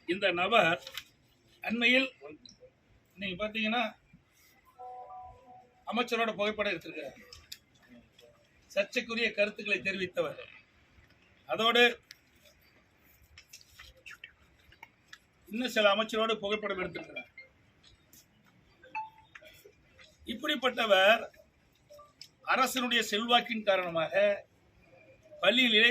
இந்த நபர் அண்மையில் நீங்க பாத்தீங்கன்னா அமைச்சரோட புகைப்படம் எடுத்திருக்கிறார். சர்ச்சைக்குரிய கருத்துக்களை தெரிவித்தவர். அதோடு இன்னும் சில அமைச்சரோடு புகைப்படம் எடுத்திருக்கிறார். இப்படிப்பட்டவர் அரசனுடைய செல்வாக்கின் காரணமாக பள்ளியிலே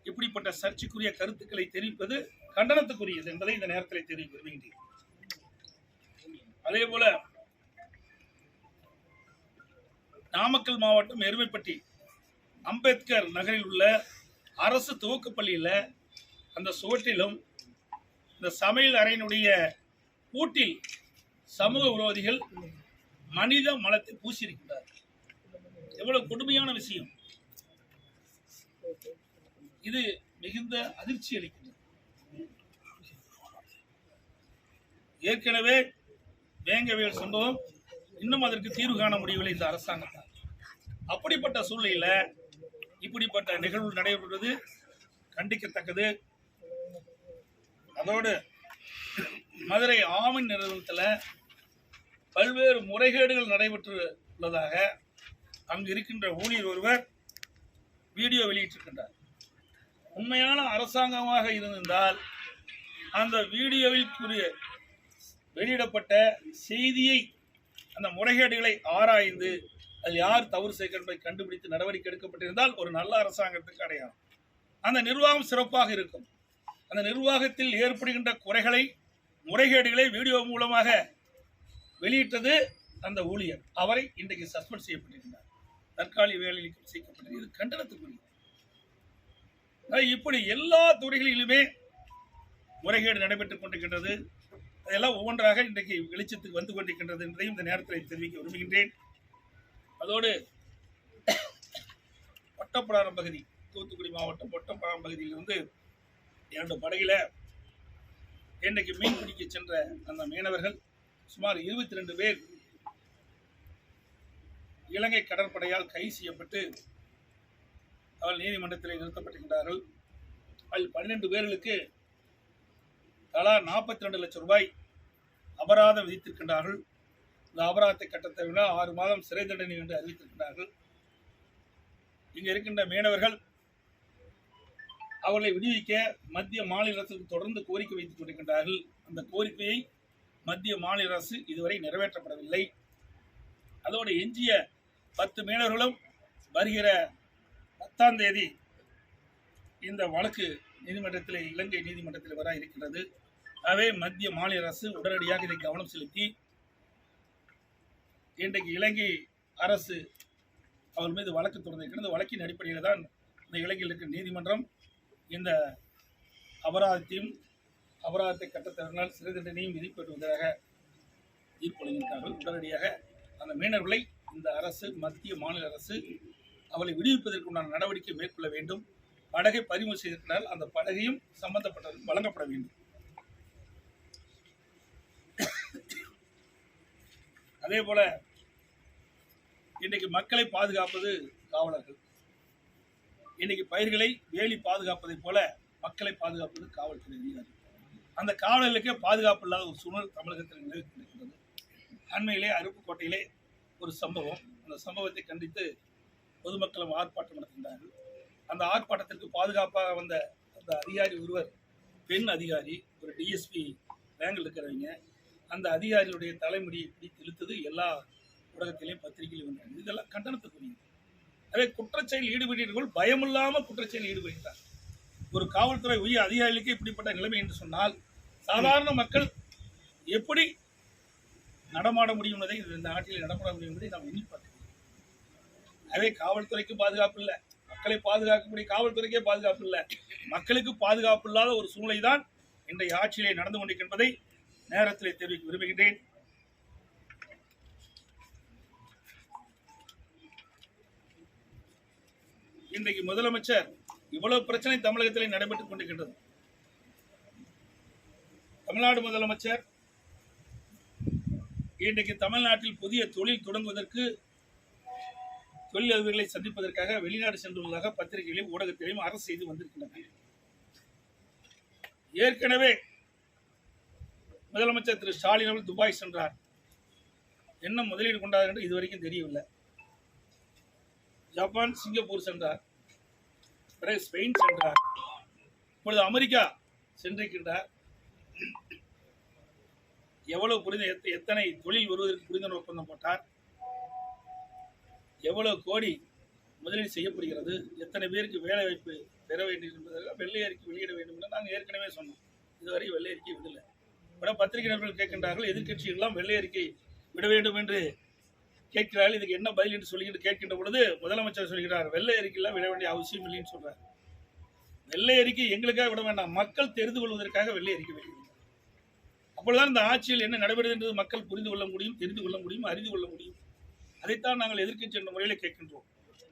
இப்படிப்பட்ட சர்ச்சைக்குரிய கருத்துக்களை தெரிவிப்பது கண்டனத்துக்குரியது என்பதை இந்த நேரத்தில் தெரிவிக்க விரும்புகிறேன். அதே போல நாமக்கல் மாவட்டம் எருமைப்பட்டி அம்பேத்கர் நகரில் உள்ள அரசு துவக்கப்பள்ளியில் அந்த சுவற்றிலும் இந்த சமையல் அறையினுடைய கூட்டில் சமூக விரோதிகள் மனித மலத்தை பூசியிருக்கிறார். எவ்வளவு கொடுமையான விஷயம்! இது மிகுந்த அதிர்ச்சி அளிக்கிறது. ஏற்கனவே வேங்கவேல் சம்பவம் இன்னும் அதற்கு தீர்வு காண முடியவில்லை இந்த அரசாங்கத்தால். அப்படிப்பட்ட சூழ்நிலையில இப்படிப்பட்ட நிகழ்வு நடைபெறுவது கண்டிக்கத்தக்கது. அதோடு மதுரை ஆவின் நிறுவனத்தில் பல்வேறு முறைகேடுகள் நடைபெற்று உள்ளதாக அங்கு இருக்கின்ற ஊழியர் ஒருவர் வீடியோ வெளியிட்டிருக்கின்றார். உண்மையான அரசாங்கமாக இருந்திருந்தால் அந்த வீடியோவில் வெளியிடப்பட்ட செய்தியை, அந்த முறைகேடுகளை ஆராய்ந்து அது யார் தவறு செய்கிறதை கண்டுபிடித்து நடவடிக்கை எடுக்கப்பட்டிருந்தால் ஒரு நல்ல அரசாங்கத்துக்கு அடையாளம். அந்த நிர்வாகம் சிறப்பாக இருக்கும். அந்த நிர்வாகத்தில் ஏற்படுகின்ற குறைகளை, முறைகேடுகளை வீடியோ மூலமாக வெளியிட்டது அந்த ஊழியர். அவரை இன்றைக்கு சஸ்பெண்ட் செய்யப்பட்டிருக்கிறார். தற்காலிக வேலையில் செய்யப்பட்டது. இது கண்டனத்துக்குரியது. இப்படி எல்லா துறைகளிலுமே முறைகேடு நடைபெற்றுக் கொண்டிருக்கின்றது. அதெல்லாம் ஒவ்வொன்றாக இன்றைக்கு வெளிச்சத்துக்கு வந்து கொண்டிருக்கின்றது என்பதையும் இந்த நேரத்தில் தெரிவிக்க விரும்புகின்றேன். அதோடு ஒட்டப்பிடாரம் பகுதி, தூத்துக்குடி மாவட்டம் ஒட்டப்பிடாரம் பகுதியிலிருந்து 2 படகில இன்றைக்கு மீன் பிடிக்க சென்ற அந்த மீனவர்கள் சுமார் 22 பேர் இலங்கை கடற்படையால் கைது செய்யப்பட்டு அவர்கள் நீதிமன்றத்தில் நிறுத்தப்பட்டிருக்கிறார்கள். அதில் 12 பேர்களுக்கு தலா 42 லட்சம் ரூபாய் அபராதம் விதித்திருக்கின்றார்கள். இந்த அபராதத்தை கட்டத்தை விட 6 மாதம் சிறை தண்டனை என்று அறிவித்திருக்கிறார்கள். இங்க இருக்கின்ற மீனவர்கள் அவர்களை விடுவிக்க மத்திய மாநில அரசுக்கு தொடர்ந்து கோரிக்கை வைத்துக் கொண்டிருக்கின்றார்கள். அந்த கோரிக்கையை மத்திய மாநில அரசு இதுவரை நிறைவேற்றப்படவில்லை. அதோடு எஞ்சிய 10 மீனவர்களும் வருகிற 10ஆம் தேதி இந்த வழக்கு நீதிமன்றத்தில், இலங்கை நீதிமன்றத்தில் வர இருக்கின்றது. ஆகவே மத்திய மாநில அரசு உடனடியாக இதை கவனம் செலுத்தி இன்றைக்கு இலங்கை அரசு அவர் மீது வழக்கு தொடர்ந்திருக்கிறது. வழக்கின் அடிப்படையில் தான் இந்த இலங்கையில் இருக்கிற நீதிமன்றம் இந்த அபராதத்தை கட்டத்தவர்களால் சிறை தண்டனையும் விதிப்பதாக தீர்ப்பளித்தார்கள். உடனடியாக அந்த மீனவர்களை இந்த அரசு, மத்திய மாநில அரசு அவளை விடுவிப்பதற்குண்டான நடவடிக்கை மேற்கொள்ள வேண்டும். படகை பறிமுதல் செய்திருக்கிறால் அந்த படகையும் சம்பந்தப்பட்டவர்கள் வழங்கப்பட வேண்டும். அதே போல இன்றைக்கு மக்களை பாதுகாப்பது காவலர்கள். இன்னைக்கு பயிர்களை வேலி பாதுகாப்பதை போல மக்களை பாதுகாப்பது காவல்துறை அதிகாரி. அந்த காவலர்களுக்கே பாதுகாப்பு இல்லாத ஒரு சூழல் தமிழகத்தில் நிலவி கொண்டிருக்கிறது. அண்மையிலே அருப்புக்கோட்டையிலே ஒரு சம்பவம். அந்த சம்பவத்தை கண்டித்து பொதுமக்களும் ஆர்ப்பாட்டம் நடத்துகின்றார்கள். அந்த ஆர்ப்பாட்டத்திற்கு பாதுகாப்பாக வந்த அந்த அதிகாரி ஒருவர், பெண் அதிகாரி, ஒரு டிஎஸ்பி ரேங்கில் இருக்கிறவங்க, அந்த அதிகாரியுடைய தலைமுடியை பிடித்து இழுத்தது எல்லா ஊடகத்திலையும் பத்திரிகையிலும் வந்தாங்க. இதெல்லாம் கண்டனத்துக்குரியது. அதே குற்றச்செயலில் ஈடுபட்டவர்கள் பயமில்லாமல் குற்றச்செயலில் ஈடுபடுகிறார். ஒரு காவல்துறை உயர் அதிகாரிகளுக்கு இப்படிப்பட்ட நிலைமை என்று சொன்னால் சாதாரண மக்கள் எப்படி நடமாட முடியும் என்பதை, இந்த நாட்டில் நடமாட முடியும் என்பதை நாம் எண்ணி பார்க்கிறோம். அதே காவல்துறைக்கு பாதுகாப்பு இல்லை, மக்களை பாதுகாக்கக்கூடிய காவல்துறைக்கே பாதுகாப்பு இல்லை, மக்களுக்கு பாதுகாப்பு இல்லாத ஒரு சூழ்நிலை தான் இன்றைய ஆட்சியிலே நடந்து கொண்டிருக்கின்றதை நேரத்தில் தெரிவிக்க விரும்புகின்றேன். இன்றைக்கு முதலமைச்சர் இவ்வளவு பிரச்சனை தமிழகத்தில் நடைபெற்றுக் கொண்டிருக்கின்றது. தமிழ்நாடு முதலமைச்சர் இன்றைக்கு தமிழ்நாட்டில் புதிய தொழில் தொடங்குவதற்கு தொழிலதிபர்களை சந்திப்பதற்காக வெளிநாடு சென்றுள்ளதாக பத்திரிகைகளையும் ஊடகத்திலையும் அரசு செய்து வந்திருக்கின்றன. ஏற்கனவே முதலமைச்சர் திரு ஸ்டாலின் அவர்கள் துபாய் சென்றார். என்ன முதலீடு கொண்டார் என்று இதுவரைக்கும் தெரியவில்லை. ஜப்பான், சிங்கப்பூர் சென்றார். பிறகு ஸ்பெயின் சென்றார். இப்பொழுது அமெரிக்கா சென்றிருக்கின்றார். எவ்வளவு எத்தனை தொழில் வருவதற்கு புரிந்துணர்வு ஒப்பந்தம் போட்டார், எவ்வளவு கோடி முதலீடு செய்யப்படுகிறது, எத்தனை பேருக்கு வேலை வாய்ப்பு பெற வேண்டும் என்பதற்காக வெள்ளை அறிக்கை வெளியிட வேண்டும் என்று நாங்கள் ஏற்கனவே சொன்னோம். இதுவரை வெள்ளை அறிக்கை விடலை. பல பத்திரிகை நண்பர்கள் கேட்கின்றார்கள், எதிர்கட்சிகள் எல்லாம் வெள்ளை அறிக்கை விட வேண்டும் என்று கேட்கிறார்கள், இதுக்கு என்ன பதில் என்று சொல்லிட்டு கேட்கின்ற பொழுது முதலமைச்சர் சொல்கிறார், வெள்ளை அறிக்கையெல்லாம் விட வேண்டிய அவசியம் இல்லைன்னு சொல்றார். வெள்ளை அறிக்கை எங்களுக்காக விட வேண்டாம், மக்கள் தெரிந்து கொள்வதற்காக வெள்ளை அறிக்கை வேண்டும். அப்பொழுதுதான் இந்த ஆட்சியில் என்ன நடைபெறுகிறது என்று மக்கள் புரிந்து கொள்ள முடியும், தெரிந்து கொள்ள முடியும், அறிந்து கொள்ள முடியும். அதைத்தான் நாங்கள் எதிர்க்கட்சி என்ற முறையில் கேட்கின்றோம்.